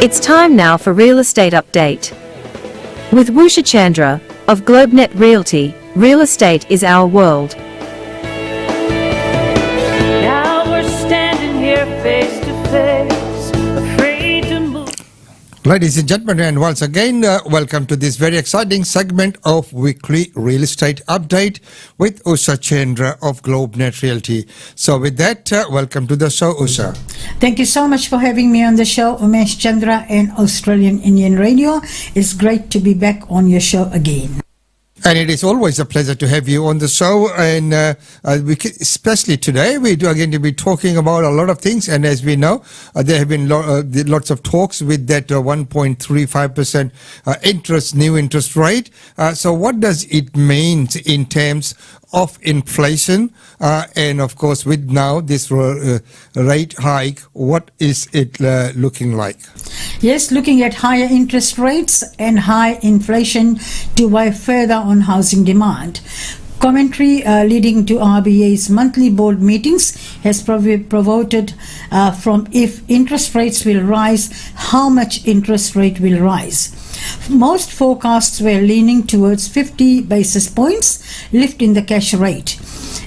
It's time now for Real Estate Update. With Usha Chandra of GlobeNet Realty, real estate is our world. Now we're standing here face to face, afraid to move. Ladies and gentlemen, and once again, welcome to this very exciting segment of Weekly Real Estate Update with Usha Chandra of GlobeNet Realty. So with that, welcome to the show, Usha. Thank you so much for having me on the show, Usha Chandra and Australian Indian Radio. It's great to be back on your show again. And it is always a pleasure to have you on the show, and especially today, we are going to be talking about a lot of things. And as we know, there have been lots of talks with that 1.35% new interest rate. So what does it mean in terms of inflation? And of course, with now this rate hike, what is it looking like? Yes, looking at higher interest rates and high inflation to weigh further on housing demand. Commentary leading to RBA's monthly board meetings has provoked from if interest rates will rise, how much interest rate will rise. Most forecasts were leaning towards 50 basis points lift in the cash rate,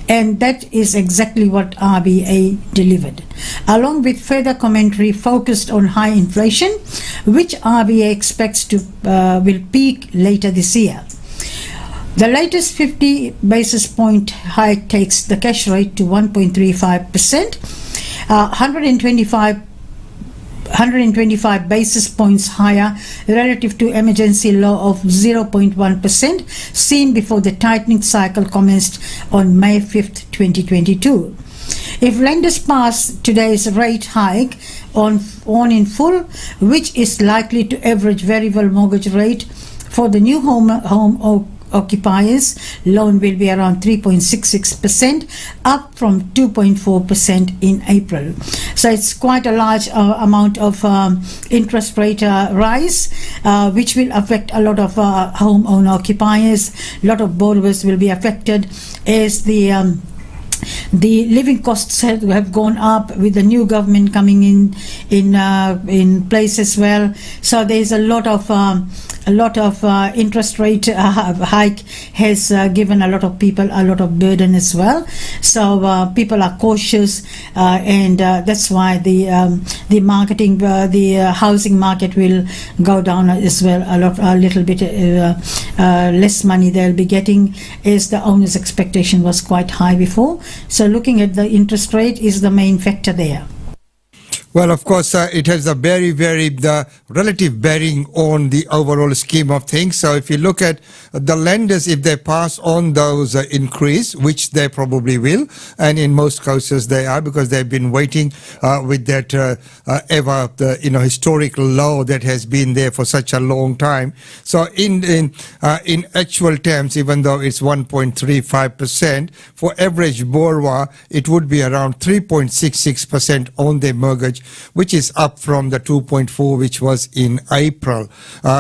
and that is exactly what RBA delivered, along with further commentary focused on high inflation, which RBA expects to will peak later this year. The latest 50 basis point hike takes the cash rate to 1.35%, 125 basis points higher relative to emergency law of 0.1% seen before the tightening cycle commenced on May 5th, 2022. If lenders pass today's rate hike on in full, which is likely to average variable mortgage rate for the new home occupiers, loan will be around 3.66%, up from 2.4% in April. So it's quite a large amount of interest rate rise, which will affect a lot of homeowner occupiers. A lot of borrowers will be affected as the living costs have gone up with the new government coming in place as well. So there's a lot of interest rate hike has given a lot of people a lot of burden as well. So people are cautious, and that's why the housing market will go down as well. A little bit less money they'll be getting, as the owner's expectation was quite high before. So looking at the interest rate is the main factor there. Well, of course, it has a very, very relative bearing on the overall scheme of things. So if you look at the lenders, if they pass on those increase, which they probably will, and in most cases they are, because they've been waiting with that historical low that has been there for such a long time. So in actual terms, even though it's 1.35%, for average borrower, it would be around 3.66% on their mortgage, which is up from the 2.4 which was in April.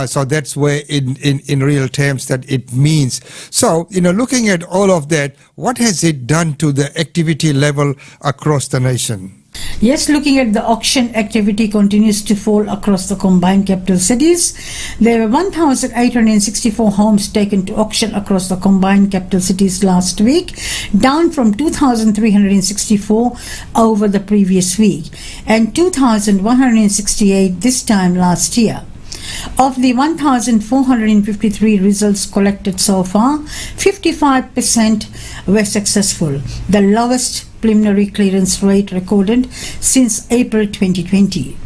So that's where in real terms that it means. So, looking at all of that, what has it done to the activity level across the nation? Yes, looking at the auction activity continues to fall across the combined capital cities. There were 1,864 homes taken to auction across the combined capital cities last week, down from 2,364 over the previous week and 2,168 this time last year. Of the 1,453 results collected so far, 55% were successful, the lowest preliminary clearance rate recorded since April 2020.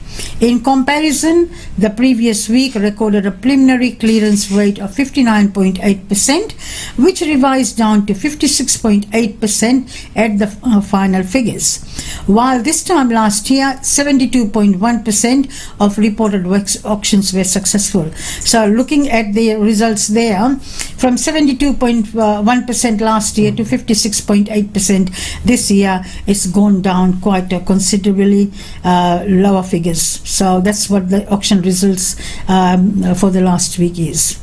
In comparison, the previous week recorded a preliminary clearance rate of 59.8%, which revised down to 56.8% at the final figures. While this time last year, 72.1% of reported auctions were successful. So looking at the results there, from 72.1% last year to 56.8% this year, it's gone down quite considerably lower figures. So that's what the auction results for the last week is.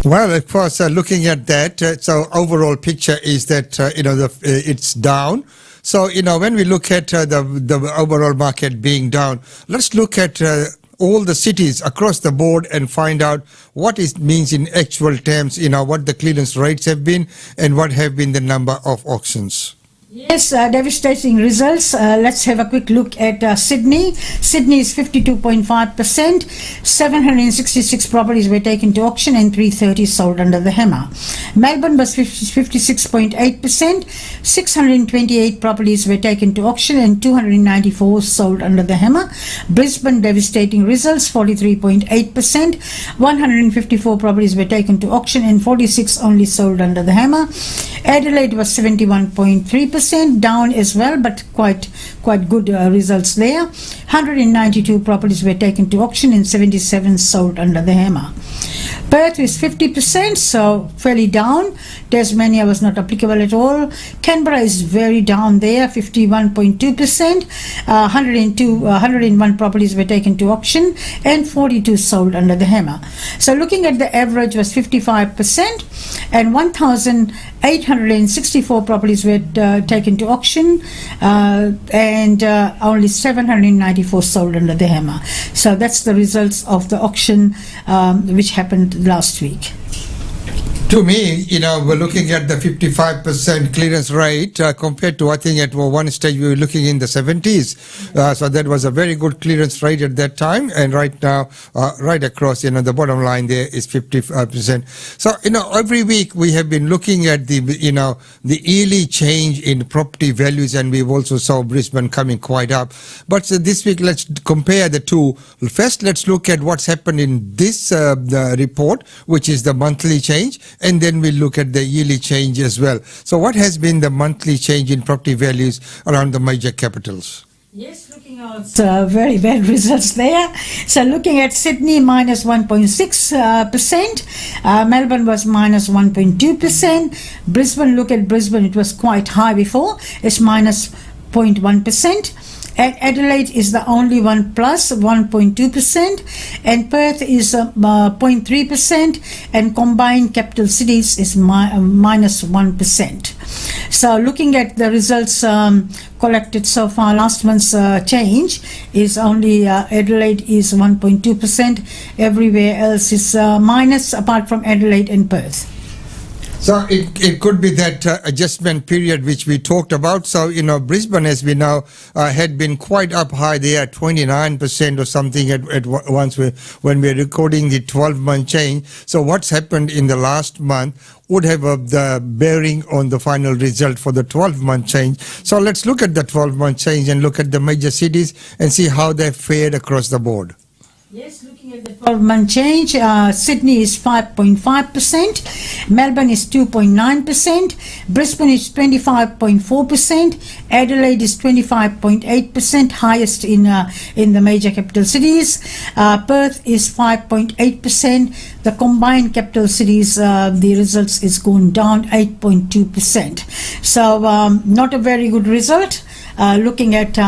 Well, of course, looking at that, so overall picture is that it's down. So when we look at the overall market being down, let's look at all the cities across the board and find out what it means in actual terms, what the clearance rates have been and what have been the number of auctions. Yes, devastating results. Let's have a quick look at Sydney. Sydney is 52.5%. 766 properties were taken to auction and 330 sold under the hammer. Melbourne was 56.8%. 628 properties were taken to auction and 294 sold under the hammer. Brisbane, devastating results, 43.8%. 154 properties were taken to auction and 46 only sold under the hammer. Adelaide was 71.3%. Down as well, but quite good results there. 192 properties were taken to auction and 77 sold under the hammer. Perth is 50%, so fairly down. Tasmania was not applicable at all. Canberra is very down there, 51.2%. 101 properties were taken to auction and 42 sold under the hammer. So looking at the average was 55%, and 1,864 properties were taken to auction and only 794 sold under the hammer. So that's the results of the auction which happened last week. To me, we're looking at the 55% clearance rate compared to, I think, at one stage we were looking in the 70s. So that was a very good clearance rate at that time. And right now, right across, the bottom line there is 55%. So, every week we have been looking at the yearly change in property values, and we've also saw Brisbane coming quite up. But this week, let's compare the two. First, let's look at what's happened in this the report, which is the monthly change. And then we'll look at the yearly change as well. So what has been the monthly change in property values around the major capitals? Yes, looking at very bad results there. So looking at Sydney, minus 1.6%. Melbourne was minus 1.2%. Brisbane, look at Brisbane, it was quite high before. It's minus 0.1%. And Adelaide is the only one plus 1.2%, and Perth is 0.3%, and combined capital cities is minus 1%. So looking at the results collected so far, last month's change is only Adelaide is 1.2%. Everywhere else is minus, apart from Adelaide and Perth. So it could be that adjustment period which we talked about. So, Brisbane has been now had been quite up high there, 29% or something at once when we're recording the 12-month change. So what's happened in the last month would have the bearing on the final result for the 12-month change. So let's look at the 12-month change and look at the major cities and see how they've fared across the board. Yes, looking at the 12-month change, Sydney is 5.5%, Melbourne is 2.9%, Brisbane is 25.4%, Adelaide is 25.8%, highest in the major capital cities. Perth is 5.8%. The combined capital cities, the results is gone down 8.2%. So not a very good result. Looking at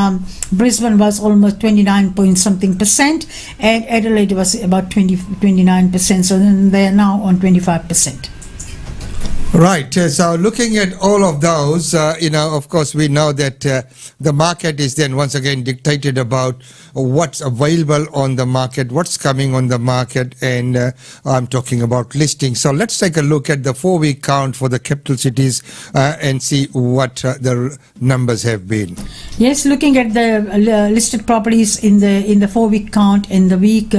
Brisbane was almost 29 point something percent, and Adelaide was about 29%, so then they are now on 25%. Right. So looking at all of those, of course, we know that the market is then once again dictated about what's available on the market, what's coming on the market, and I'm talking about listings. So let's take a look at the 4-week count for the capital cities and see what the numbers have been. Yes, looking at the listed properties in the 4-week count in the week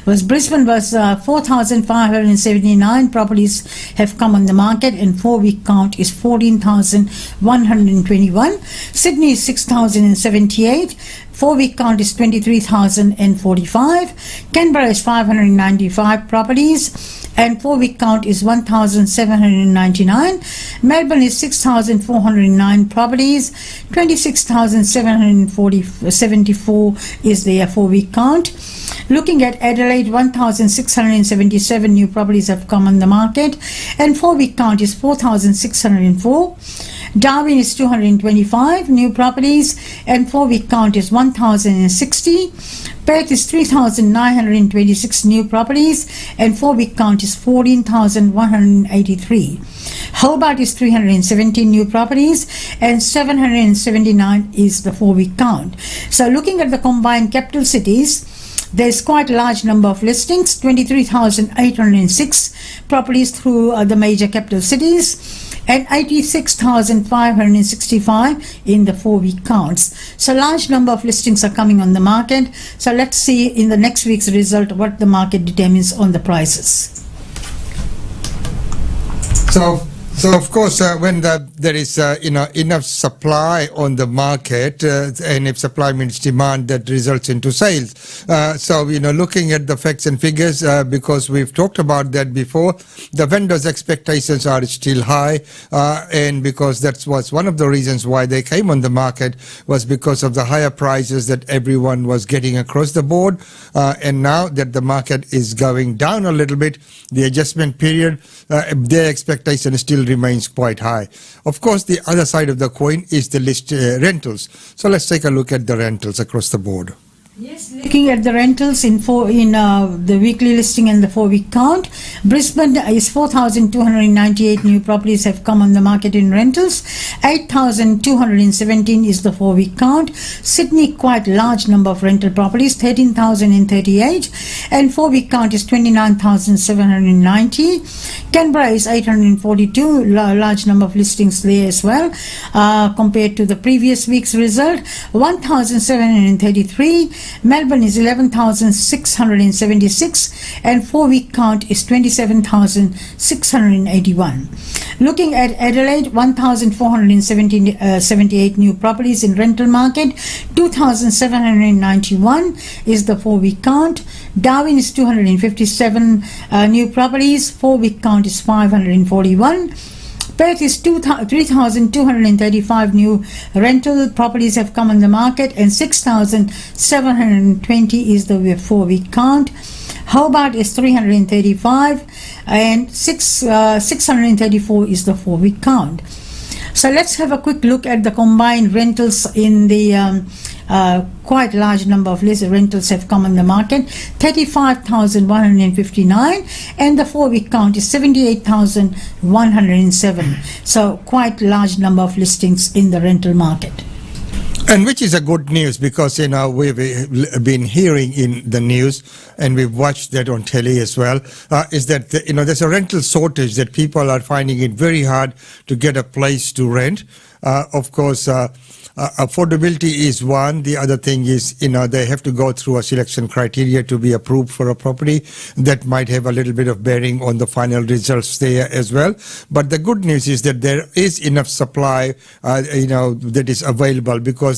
was Brisbane was 4,579 properties have come on the market, and 4-week count is 14,121. Sydney is 6,078. 4-week count is 23,045. Canberra is 595 properties, and 4-week count is 1,799. Melbourne is 6,409 properties. 26,774 is their 4-week count. Looking at Adelaide, 1,677 new properties have come on the market, and 4-week count is 4,604. Darwin is 225 new properties, and 4-week count is 1,060. Perth is 3,926 new properties, and 4-week count is 14,183. Hobart is 317 new properties, and 779 is the 4-week count. So looking at the combined capital cities, There's quite a large number of listings, 23,806 properties through the major capital cities, and 86,565 in the 4-week counts. So large number of listings are coming on the market. So let's see in the next week's result what the market determines on the prices. So of course, when there is enough supply on the market, and if supply means demand, that results into sales. So looking at the facts and figures, because we've talked about that before, the vendors' expectations are still high, and because that was one of the reasons why they came on the market, was because of the higher prices that everyone was getting across the board. And now that the market is going down a little bit, the adjustment period, their expectation still remains quite high. Of course, the other side of the coin is the rentals. So let's take a look at the rentals across the board. Yes, looking at the rentals in the weekly listing and the 4-week count, Brisbane is 4,298 new properties have come on the market in rentals. 8,217 is the 4-week count. Sydney, quite large number of rental properties, 13,038, and 4-week count is 29,790. Canberra is 842, large number of listings there as well, compared to the previous week's result, 1,733. Melbourne is 11,676, and 4-week count is 27,681. Looking at Adelaide, 1,478 new properties in rental market, 2,791 is the 4-week count. Darwin is 257 new properties, 4-week count is 541. Perth is 3,235 new rental properties have come on the market, and 6,720 is the 4-week count. Hobart is 335, and 634 is the 4-week count. So let's have a quick look at the combined rentals in the quite large number of rentals have come on the market, 35,159, and the 4-week count is 78,107. So quite large number of listings in the rental market. And which is a good news, because we've been hearing in the news, and we've watched that on telly as well, is that there's a rental shortage, that people are finding it very hard to get a place to rent. Of course, affordability is one. The other thing is, they have to go through a selection criteria to be approved for a property. That might have a little bit of bearing on the final results there as well. But the good news is that there is enough supply, that is available, because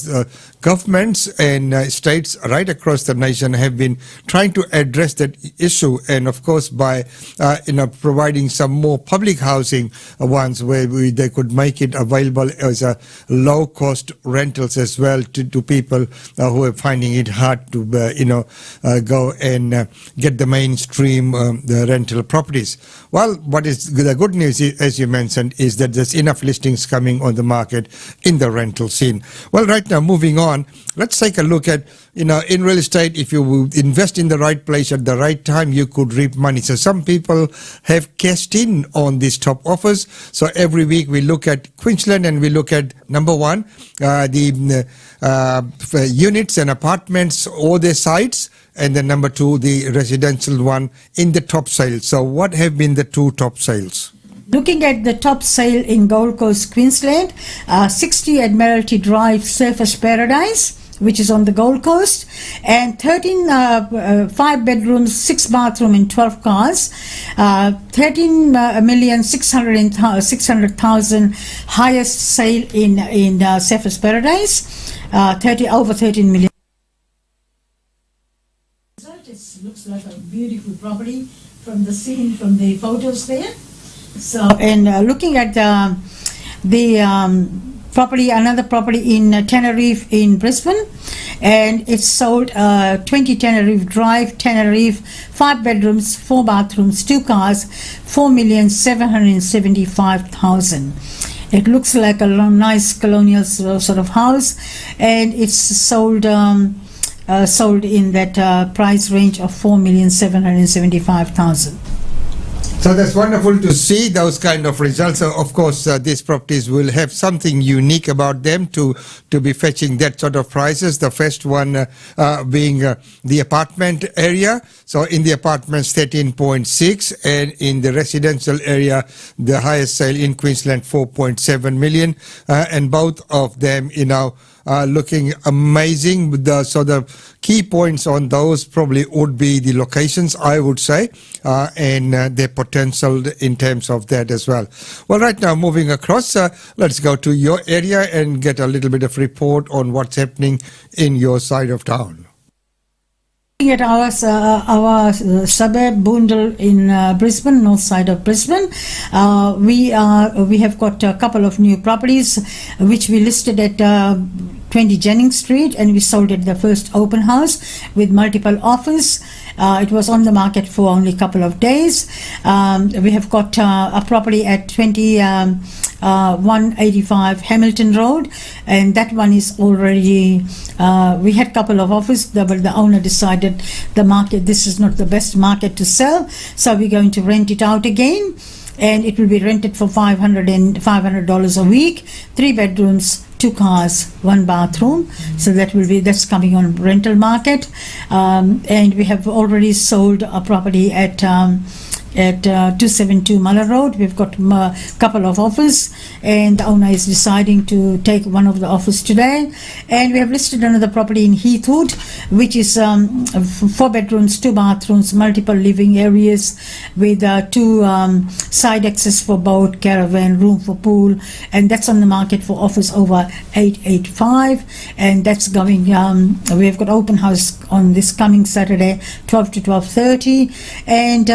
governments and states right across the nation have been trying to address that issue. And of course, by providing some more public housing ones where they could make it available as a low-cost rentals as well to people who are finding it hard to go and get the mainstream the rental properties. Well, what is the good news is, as you mentioned, is that there's enough listings coming on the market in the rental scene. Well, right now, moving on, let's take a look at in real estate. If you invest in the right place at the right time, you could reap money. So some people have cashed in on these top offers. So every week we look at Queensland, and we look at number one, the units and apartments or their sites, and then number two, the residential one in the top sales. So what have been the two top sales? Looking at the top sale in Gold Coast, Queensland, 60 Admiralty Drive Surfers Paradise, which is on the Gold Coast, and 13 5 bedrooms, 6 bathroom and 12 cars, 13,600,000 highest sale in Surfers Paradise, over 13 million. It looks like a beautiful property from the scene, from the photos there. So, and looking at the property, another property in Tenerife in Brisbane, and it's sold 20 Tenerife Drive, Tenerife, 5 bedrooms, 4 bathrooms, 2 cars, 4,775,000. It looks like a nice colonial sort of house, and it's sold in that price range of 4,775,000. So that's wonderful to see those kind of results. So of course, these properties will have something unique about them to be fetching that sort of prices. The first one being the apartment area. So in the apartments, 13.6, and in the residential area, the highest sale in Queensland, 4.7 million, and both of them, looking amazing. So the key points on those probably would be the locations, I would say, and their potential in terms of that as well. Well, right now, moving across, let's go to your area and get a little bit of report on what's happening in your side of town. At our suburb Boondall in Brisbane, north side of Brisbane, we have got a couple of new properties which we listed at 20 Jennings Street, and we sold at the first open house with multiple offers. It was on the market for only a couple of days. We have got a property at 185 Hamilton Road, and that one is already, we had a couple of offers, but the owner decided this is not the best market to sell, so we're going to rent it out again, and it will be rented for $500 a week, 3 bedrooms, 2 cars, 1 bathroom. So that's coming on rental market, and we have already sold a property at 272 Muller Road. We've got a couple of offers, and the owner is deciding to take one of the offers today. And we have listed another property in Heathwood, which is 4 bedrooms, 2 bathrooms, multiple living areas with 2 side access for boat, caravan, room for pool, and that's on the market for offers over 885, and that's going, we've got open house on this coming Saturday, 12 to 12:30, and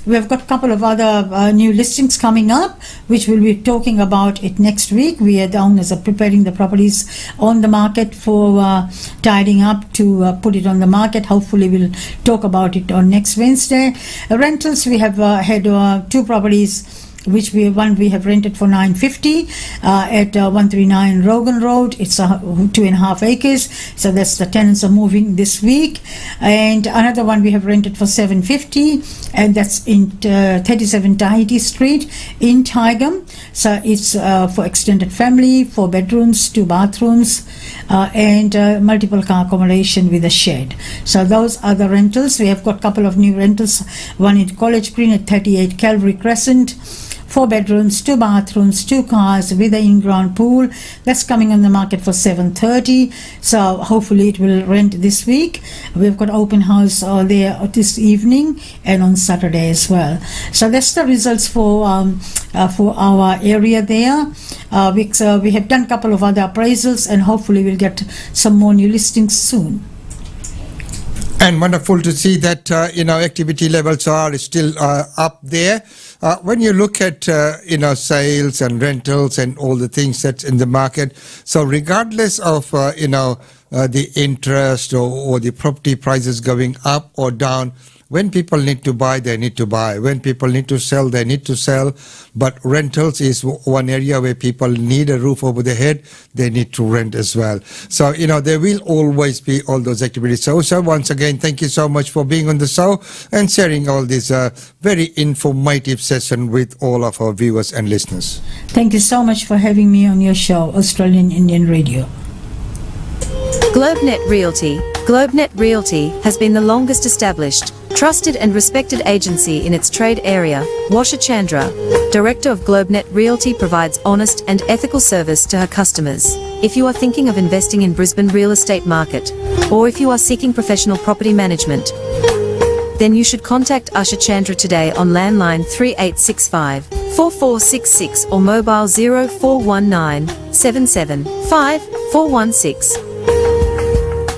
we've got a couple of other new listings coming up, which we'll be talking about it next week. The owners are preparing the properties on the market for tidying up to put it on the market. Hopefully we'll talk about it on next Wednesday. Rentals, we have had 2 properties which we have rented for $950 at 139 Rogan Road. It's 2.5 acres, so that's the tenants are moving this week. And another one we have rented for $750, and that's in 37 Tahiti Street in Tigum. So it's for extended family, 4 bedrooms, 2 bathrooms, and multiple car accommodation with a shed. So those are the rentals. We have got a couple of new rentals, one in College Green at 38 Calvary Crescent, 4 bedrooms, 2 bathrooms, 2 cars with an in-ground pool. That's coming on the market for $730. So hopefully it will rent this week. We've got open house there this evening and on Saturday as well. So that's the results for our area there. We have done a couple of other appraisals, and hopefully we'll get some more new listings soon. And wonderful to see that activity levels are still up there. When you look at sales and rentals and all the things that's in the market, so regardless of the interest or the property prices going up or down, when people need to buy, they need to buy. When people need to sell, they need to sell. But rentals is one area where people need a roof over their head. They need to rent as well. So, there will always be all those activities. So, once again, thank you so much for being on the show and sharing all this very informative session with all of our viewers and listeners. Thank you so much for having me on your show, Australian Indian Radio. GlobeNet Realty. GlobeNet Realty has been the longest established, trusted and respected agency in its trade area. Usha Chandra, Director of GlobeNet Realty, provides honest and ethical service to her customers. If you are thinking of investing in Brisbane real estate market, or if you are seeking professional property management, then you should contact Usha Chandra today on landline 3865 4466 or mobile 0419 775 416.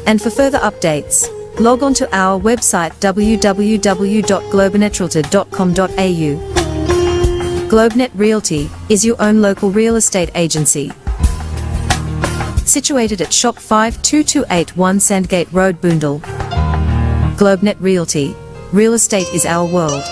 And for further updates, log on to our website www.globenetralty.com.au. GlobeNet Realty is your own local real estate agency. Situated at Shop 52281 Sandgate Road, Boondall. GlobeNet Realty. Real estate is our world.